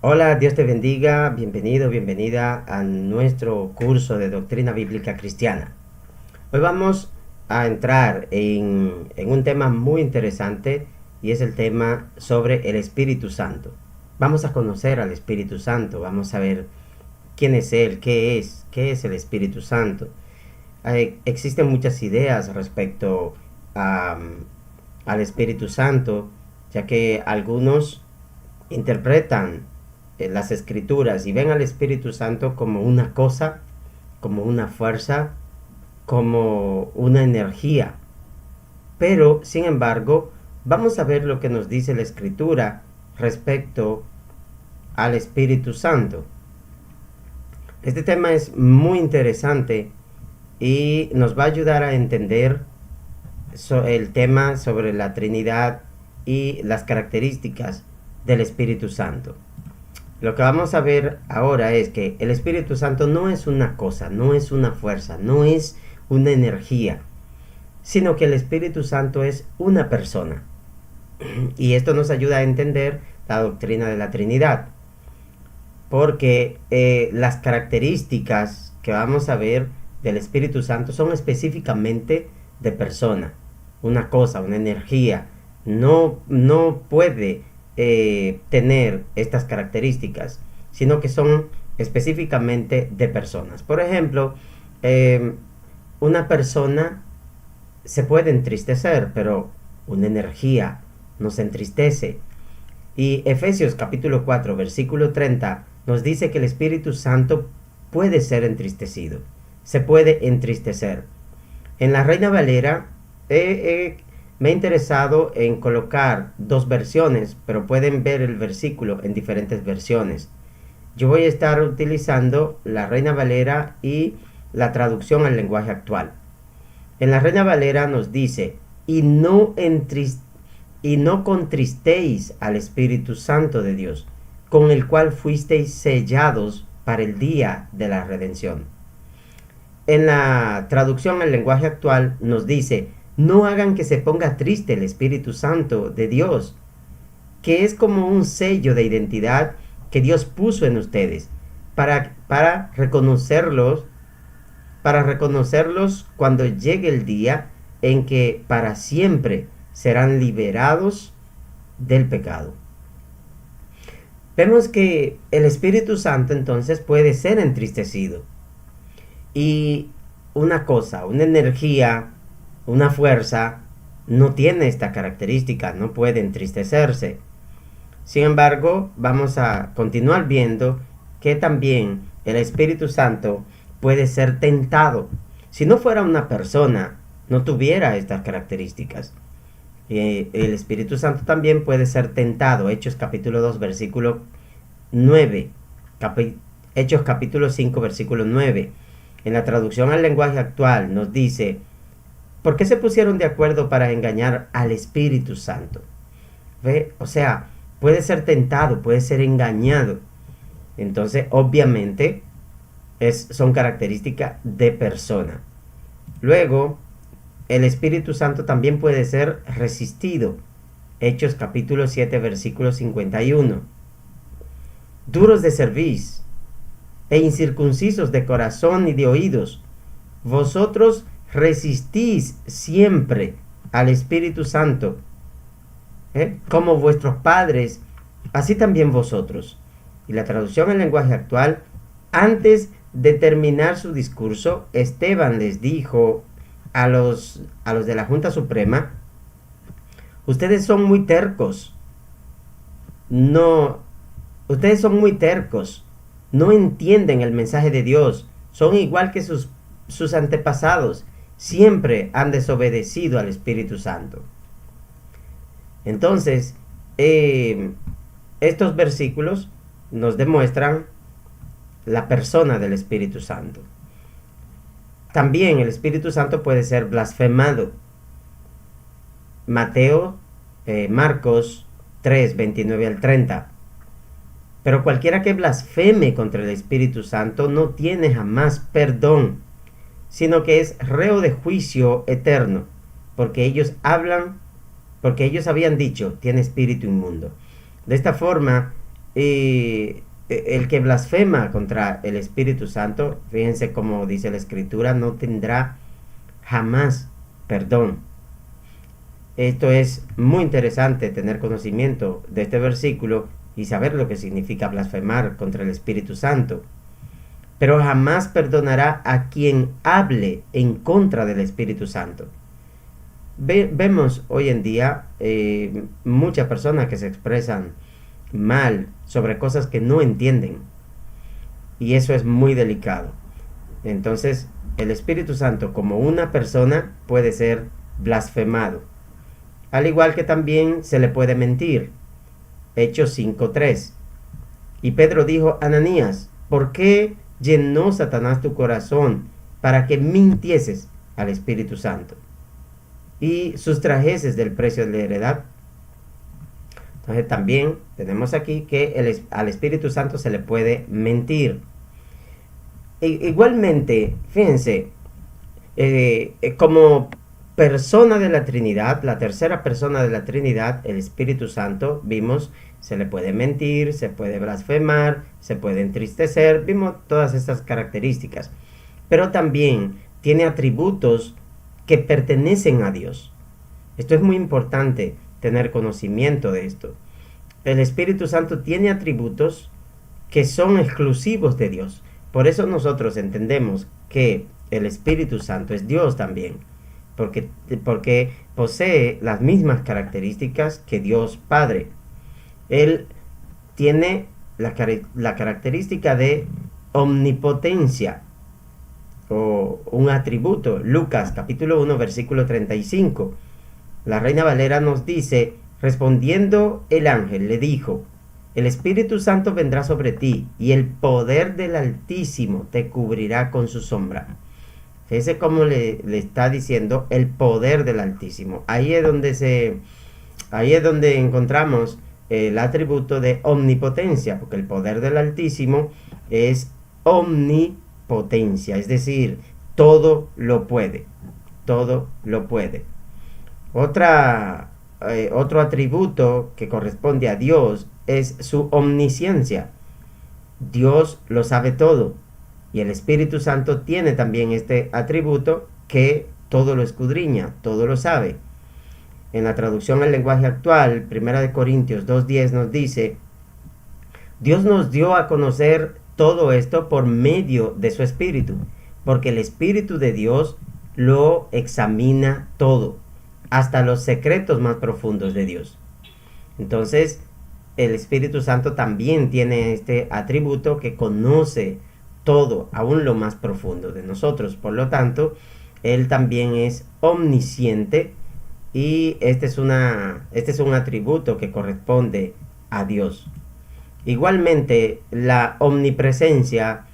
Hola, Dios te bendiga, bienvenido, bienvenida a nuestro curso de Doctrina Bíblica Cristiana. Hoy vamos a entrar en un tema muy interesante y es el tema sobre el Espíritu Santo. Vamos a conocer al Espíritu Santo, vamos a ver quién es Él, qué es el Espíritu Santo. Existen muchas ideas respecto a, al Espíritu Santo, ya que algunos interpretan las escrituras y ven al Espíritu Santo como una cosa, como una fuerza, como una energía. Pero, sin embargo, vamos a ver lo que nos dice la escritura respecto al Espíritu Santo. Este tema es muy interesante y nos va a ayudar a entender el tema sobre la Trinidad y las características del Espíritu Santo. Lo que vamos a ver ahora es que el Espíritu Santo no es una cosa, no es una fuerza, no es una energía, sino que el Espíritu Santo es una persona. Y esto nos ayuda a entender la doctrina de la Trinidad, porque las características que vamos a ver del Espíritu Santo son específicamente de persona, una cosa, una energía. No puede tener estas características, sino que son específicamente de personas. Por ejemplo, una persona se puede entristecer, pero una energía no se entristece. Y Efesios capítulo 4, versículo 30 nos dice que el Espíritu Santo puede ser entristecido, se puede entristecer. En la Reina Valera me he interesado en colocar dos versiones, pero pueden ver el versículo en diferentes versiones. Yo voy a estar utilizando la Reina Valera y la traducción al lenguaje actual. En la Reina Valera nos dice, y no contristéis al Espíritu Santo de Dios, con el cual fuisteis sellados para el día de la redención. En la traducción al lenguaje actual nos dice, no hagan que se ponga triste el Espíritu Santo de Dios, que es como un sello de identidad que Dios puso en ustedes para reconocerlos cuando llegue el día en que para siempre serán liberados del pecado. Vemos que el Espíritu Santo entonces puede ser entristecido. Y una cosa, una energía, una fuerza, no tiene esta característica, no puede entristecerse. Sin embargo, vamos a continuar viendo que también el Espíritu Santo puede ser tentado. Si no fuera una persona, no tuviera estas características. El Espíritu Santo también puede ser tentado. Hechos capítulo 2, versículo 9. Hechos capítulo 5, versículo 9. En la traducción al lenguaje actual nos dice, ¿por qué se pusieron de acuerdo para engañar al Espíritu Santo? ¿Ve? O sea, puede ser tentado, puede ser engañado. Entonces, obviamente, son características de persona. Luego, el Espíritu Santo también puede ser resistido. Hechos capítulo 7, versículo 51. Duros de cerviz e incircuncisos de corazón y de oídos, vosotros resistís siempre al Espíritu Santo, como vuestros padres, así también vosotros. Y la traducción en lenguaje actual, antes de terminar su discurso, Esteban les dijo a los de la Junta Suprema, ustedes son muy tercos, ustedes son muy tercos, no entienden el mensaje de Dios, son igual que sus antepasados, siempre han desobedecido al Espíritu Santo. Entonces, estos versículos nos demuestran la persona del Espíritu Santo. También el Espíritu Santo puede ser blasfemado. Marcos 3, 29 al 30. Pero cualquiera que blasfeme contra el Espíritu Santo no tiene jamás perdón, sino que es reo de juicio eterno, porque ellos habían dicho, tiene espíritu inmundo. De esta forma, Y el que blasfema contra el Espíritu Santo, fíjense como dice la Escritura, no tendrá jamás perdón. Esto es muy interesante, tener conocimiento de este versículo y saber lo que significa blasfemar contra el Espíritu Santo. Pero jamás perdonará a quien hable en contra del Espíritu Santo. Vemos hoy en día muchas personas que se expresan mal sobre cosas que no entienden, y eso es muy delicado. Entonces, el Espíritu Santo como una persona puede ser blasfemado, al igual que también se le puede mentir. Hechos 5:3. Y Pedro dijo: Ananías, ¿por qué llenó Satanás tu corazón para que mintieses al Espíritu Santo y sustrajeses del precio de la heredad? Entonces también tenemos aquí que al Espíritu Santo se le puede mentir. Igualmente, fíjense, como persona de la Trinidad, la tercera persona de la Trinidad, el Espíritu Santo, vimos, se le puede mentir, se puede blasfemar, se puede entristecer, vimos todas estas características. Pero también tiene atributos que pertenecen a Dios. Esto es muy importante, tener conocimiento de esto. El Espíritu Santo tiene atributos que son exclusivos de Dios. Por eso nosotros entendemos que el Espíritu Santo es Dios también, porque posee las mismas características que Dios Padre. Él tiene la característica de omnipotencia, o un atributo. Lucas capítulo 1 versículo 35. La Reina Valera nos dice: respondiendo el ángel le dijo: el Espíritu Santo vendrá sobre ti y el poder del Altísimo te cubrirá con su sombra. Fíjese cómo le está diciendo el poder del Altísimo. Ahí es donde encontramos el atributo de omnipotencia, porque el poder del Altísimo es omnipotencia, es decir, todo lo puede, todo lo puede. Otro atributo que corresponde a Dios es su omnisciencia. Dios lo sabe todo, y el Espíritu Santo tiene también este atributo, que todo lo escudriña, todo lo sabe. En la traducción al lenguaje actual, 1 Corintios 2:10 nos dice: Dios nos dio a conocer todo esto por medio de su Espíritu, porque el Espíritu de Dios lo examina todo, hasta los secretos más profundos de Dios. Entonces, el Espíritu Santo también tiene este atributo, que conoce todo, aún lo más profundo de nosotros. Por lo tanto, Él también es omnisciente, y este es un atributo que corresponde a Dios. Igualmente, la omnipresencia,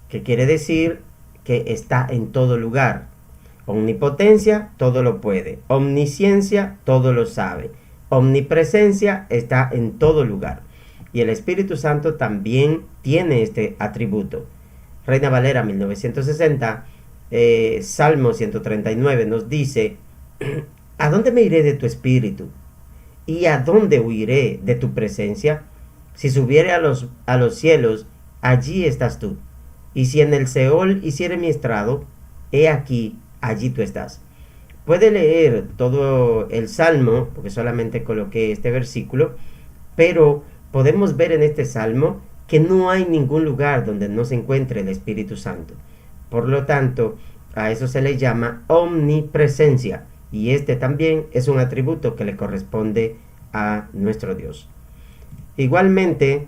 que quiere decir que está en todo lugar. Omnipotencia, todo lo puede. Omnisciencia, todo lo sabe. Omnipresencia, está en todo lugar. Y el Espíritu Santo también tiene este atributo. Reina Valera 1960, Salmo 139 nos dice: ¿a dónde me iré de tu espíritu? ¿Y a dónde huiré de tu presencia? Si subiere a los cielos, allí estás tú. Y si en el Seol hiciere mi estrado, he aquí, allí tú estás. Puede leer todo el Salmo, porque solamente coloqué este versículo, pero podemos ver en este Salmo que no hay ningún lugar donde no se encuentre el Espíritu Santo. Por lo tanto, a eso se le llama omnipresencia, y este también es un atributo que le corresponde a nuestro Dios. Igualmente,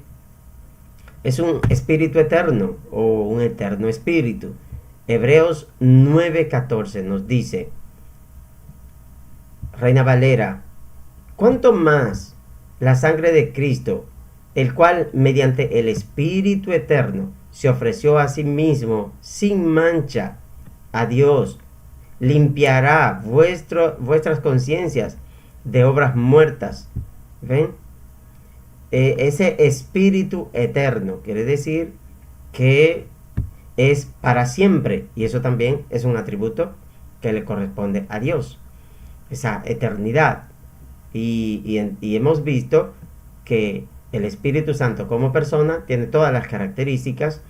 es un espíritu eterno, o un eterno espíritu. Hebreos 9:14 nos dice, Reina Valera: ¿cuánto más la sangre de Cristo, el cual mediante el Espíritu eterno se ofreció a sí mismo sin mancha a Dios, limpiará vuestras conciencias de obras muertas? ¿Ven? Ese Espíritu eterno quiere decir que es para siempre, y eso también es un atributo que le corresponde a Dios, esa eternidad. Y hemos visto que El Espíritu Santo como persona tiene todas las características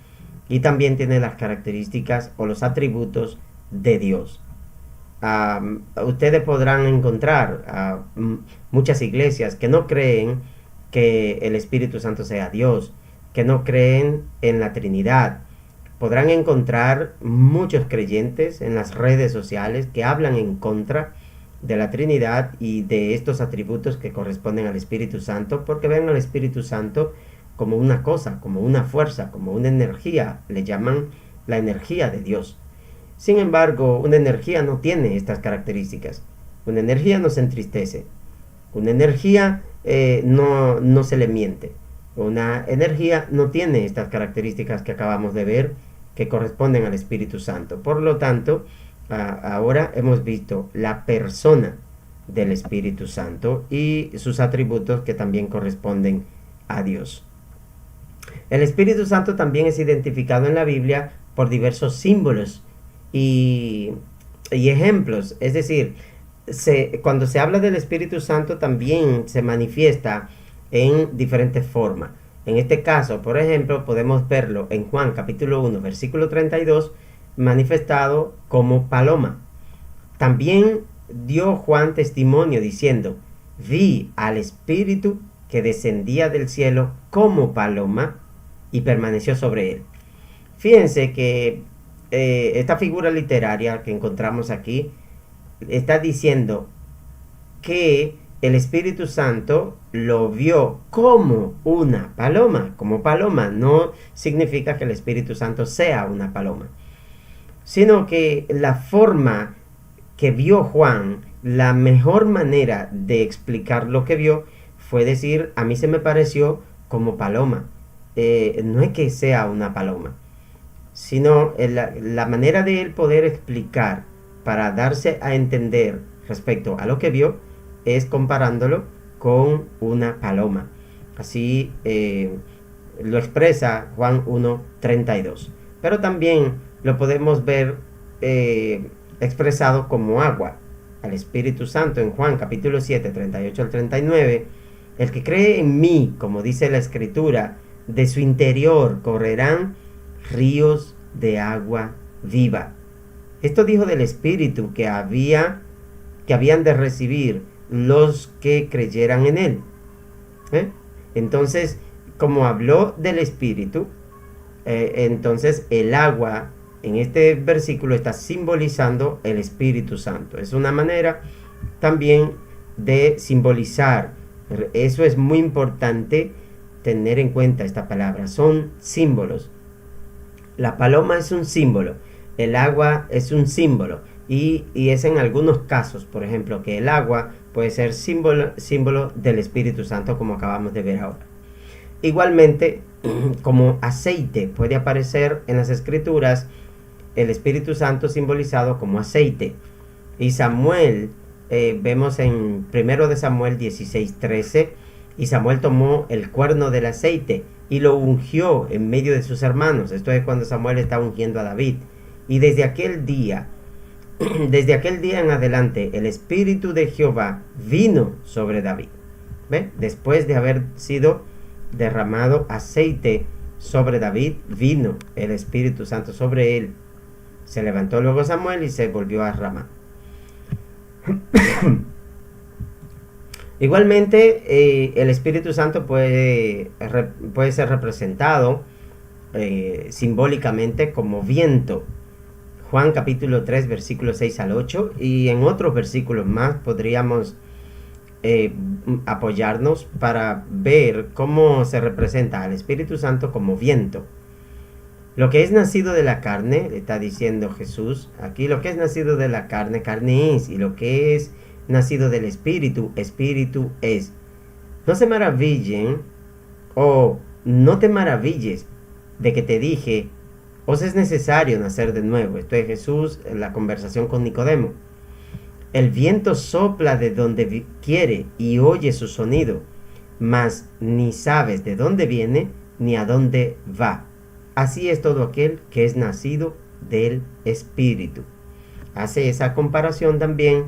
y también tiene las características o los atributos de Dios. Ustedes podrán encontrar muchas iglesias que no creen que el Espíritu Santo sea Dios, que no creen en la Trinidad. Podrán encontrar muchos creyentes en las redes sociales que hablan en contra de la Trinidad y de estos atributos que corresponden al Espíritu Santo, porque ven al Espíritu Santo como una cosa, como una fuerza, como una energía. Le llaman la energía de Dios. Sin embargo, una energía no tiene estas características. Una energía no se entristece. Una energía no se le miente. Una energía no tiene estas características que acabamos de ver que corresponden al Espíritu Santo. Por lo tanto, ahora hemos visto la persona del Espíritu Santo y sus atributos que también corresponden a Dios. El Espíritu Santo también es identificado en la Biblia por diversos símbolos y ejemplos. Es decir, cuando se habla del Espíritu Santo también se manifiesta en diferentes formas. En este caso, por ejemplo, podemos verlo en Juan capítulo 1, versículo 32, manifestado como paloma. También dio Juan testimonio diciendo: vi al Espíritu que descendía del cielo como paloma y permaneció sobre él. Fíjense que esta figura literaria que encontramos aquí está diciendo que el Espíritu Santo lo vio como una paloma. Como paloma no significa que el Espíritu Santo sea una paloma, sino que la forma que vio Juan, la mejor manera de explicar lo que vio fue decir: a mí se me pareció como paloma. No es que sea una paloma, sino la manera de él poder explicar para darse a entender respecto a lo que vio es comparándolo con una paloma. Así lo expresa Juan 1:32. Pero también lo podemos ver expresado como agua. Al Espíritu Santo en Juan capítulo 7, 38 al 39. El que cree en mí, como dice la Escritura, de su interior correrán ríos de agua viva. Esto dijo del Espíritu que habían de recibir los que creyeran en él. Entonces, como habló del Espíritu, entonces el agua en este versículo está simbolizando el Espíritu Santo. Es una manera también de simbolizar. Eso es muy importante tener en cuenta esta palabra. Son símbolos. La paloma es un símbolo. El agua es un símbolo. Y es en algunos casos, por ejemplo, que el agua puede ser símbolo del Espíritu Santo, como acabamos de ver ahora. Igualmente, como aceite puede aparecer en las Escrituras, el Espíritu Santo simbolizado como aceite. Y Samuel, vemos en 1 de Samuel 16:13, y Samuel tomó el cuerno del aceite y lo ungió en medio de sus hermanos. Esto es cuando Samuel está ungiendo a David. Y desde aquel día en adelante, el Espíritu de Jehová vino sobre David. ¿Ve? Después de haber sido derramado aceite sobre David, vino el Espíritu Santo sobre él. Se levantó luego Samuel y se volvió a Ramá. Igualmente, el Espíritu Santo puede ser representado simbólicamente como viento. Juan capítulo 3, versículos 6 al 8, y en otros versículos más podríamos apoyarnos para ver cómo se representa al Espíritu Santo como viento. Lo que es nacido de la carne, está diciendo Jesús aquí, lo que es nacido de la carne, carne es, y lo que es nacido del Espíritu, Espíritu es. No se maravillen o no te maravilles de que te dije: os es necesario nacer de nuevo. Esto es Jesús en la conversación con Nicodemo. El viento sopla de donde quiere y oye su sonido, mas ni sabes de dónde viene ni a dónde va. Así es todo aquel que es nacido del Espíritu. Hace esa comparación también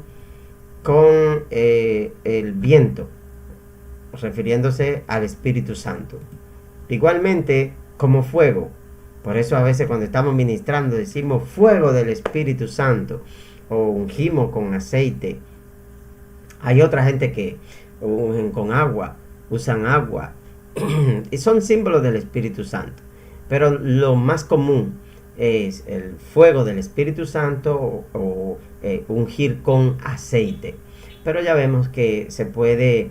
con el viento. refiriéndose al Espíritu Santo. Igualmente, como fuego. Por eso a veces cuando estamos ministrando decimos fuego del Espíritu Santo o ungimos con aceite. Hay otra gente que ungen con agua, usan agua y son símbolos del Espíritu Santo. Pero lo más común es el fuego del Espíritu Santo o ungir con aceite. Pero ya vemos que se puede,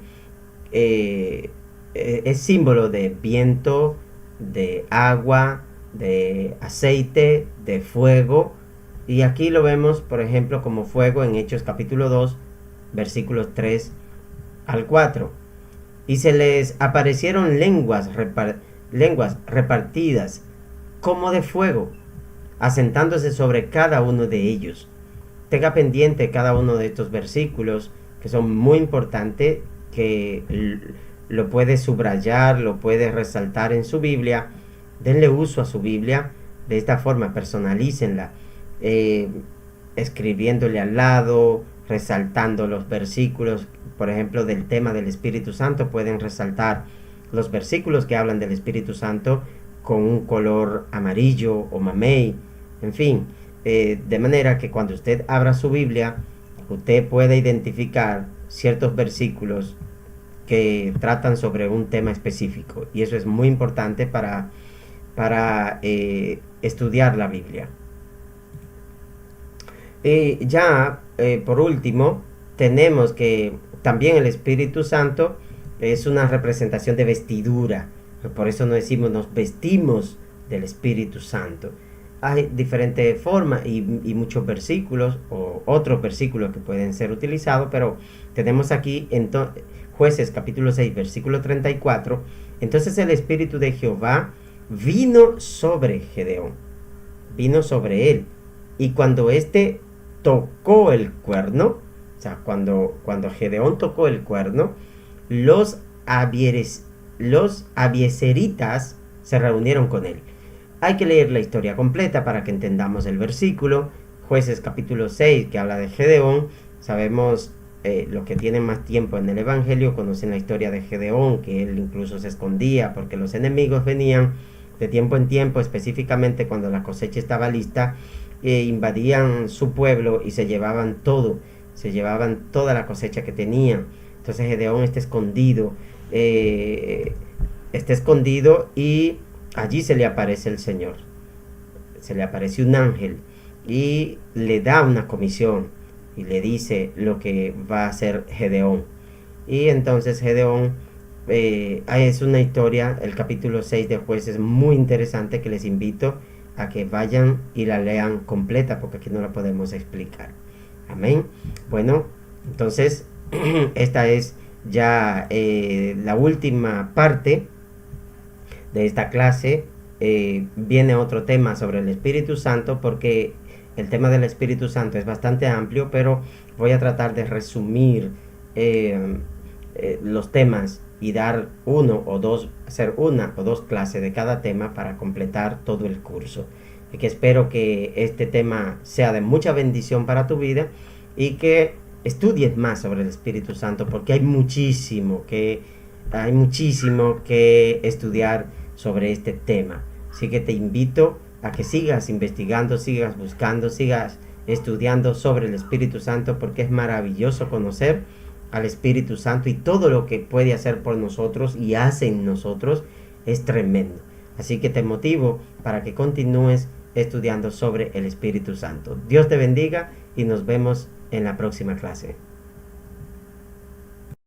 es símbolo de viento, de agua, de aceite, de fuego. Y aquí lo vemos, por ejemplo, como fuego en Hechos capítulo 2, versículos 3 al 4. Y se les aparecieron lenguas repartidas como de fuego, asentándose sobre cada uno de ellos. Tenga pendiente cada uno de estos versículos que son muy importantes, que lo puede subrayar, lo puede resaltar en su Biblia. Denle uso a su Biblia de esta forma, personalícenla, escribiéndole al lado, resaltando los versículos, por ejemplo, del tema del Espíritu Santo. Pueden resaltar los versículos que hablan del Espíritu Santo con un color amarillo o mamey, en fin, de manera que cuando usted abra su Biblia, usted puede identificar ciertos versículos que tratan sobre un tema específico, y eso es muy importante para estudiar la Biblia. Por último, tenemos que también el Espíritu Santo es una representación de vestidura. Por eso no decimos nos vestimos del Espíritu Santo. Hay diferentes formas y muchos versículos o otros versículos que pueden ser utilizados, pero tenemos aquí Jueces capítulo 6 versículo 34. Entonces el Espíritu de Jehová vino sobre Gedeón, vino sobre él, y cuando éste tocó el cuerno, o sea, cuando Gedeón tocó el cuerno, los abiezeritas se reunieron con él. Hay que leer la historia completa para que entendamos el versículo. Jueces capítulo 6, que habla de Gedeón. Sabemos, los que tienen más tiempo en el Evangelio conocen la historia de Gedeón, que él incluso se escondía porque los enemigos venían de tiempo en tiempo, específicamente cuando la cosecha estaba lista, invadían su pueblo y se llevaban todo, se llevaban toda la cosecha que tenían. Entonces Gedeón está escondido y allí se le aparece el Señor, se le aparece un ángel y le da una comisión y le dice lo que va a hacer Gedeón. Y entonces Gedeón, es una historia, el capítulo 6 de Jueces, muy interesante, que les invito a que vayan y la lean completa, porque aquí no la podemos explicar. Amén. Bueno, entonces esta es ya la última parte de esta clase. Viene otro tema sobre el Espíritu Santo, porque el tema del Espíritu Santo es bastante amplio, pero voy a tratar de resumir los temas y dar hacer una o dos clases de cada tema para completar todo el curso. Y que espero que este tema sea de mucha bendición para tu vida y que estudies más sobre el Espíritu Santo, porque hay muchísimo que estudiar sobre este tema. Así que te invito a que sigas investigando, sigas buscando, sigas estudiando sobre el Espíritu Santo, porque es maravilloso conocer al Espíritu Santo, y todo lo que puede hacer por nosotros y hace en nosotros es tremendo. Así que te motivo para que continúes estudiando sobre el Espíritu Santo. Dios te bendiga y nos vemos en la próxima clase.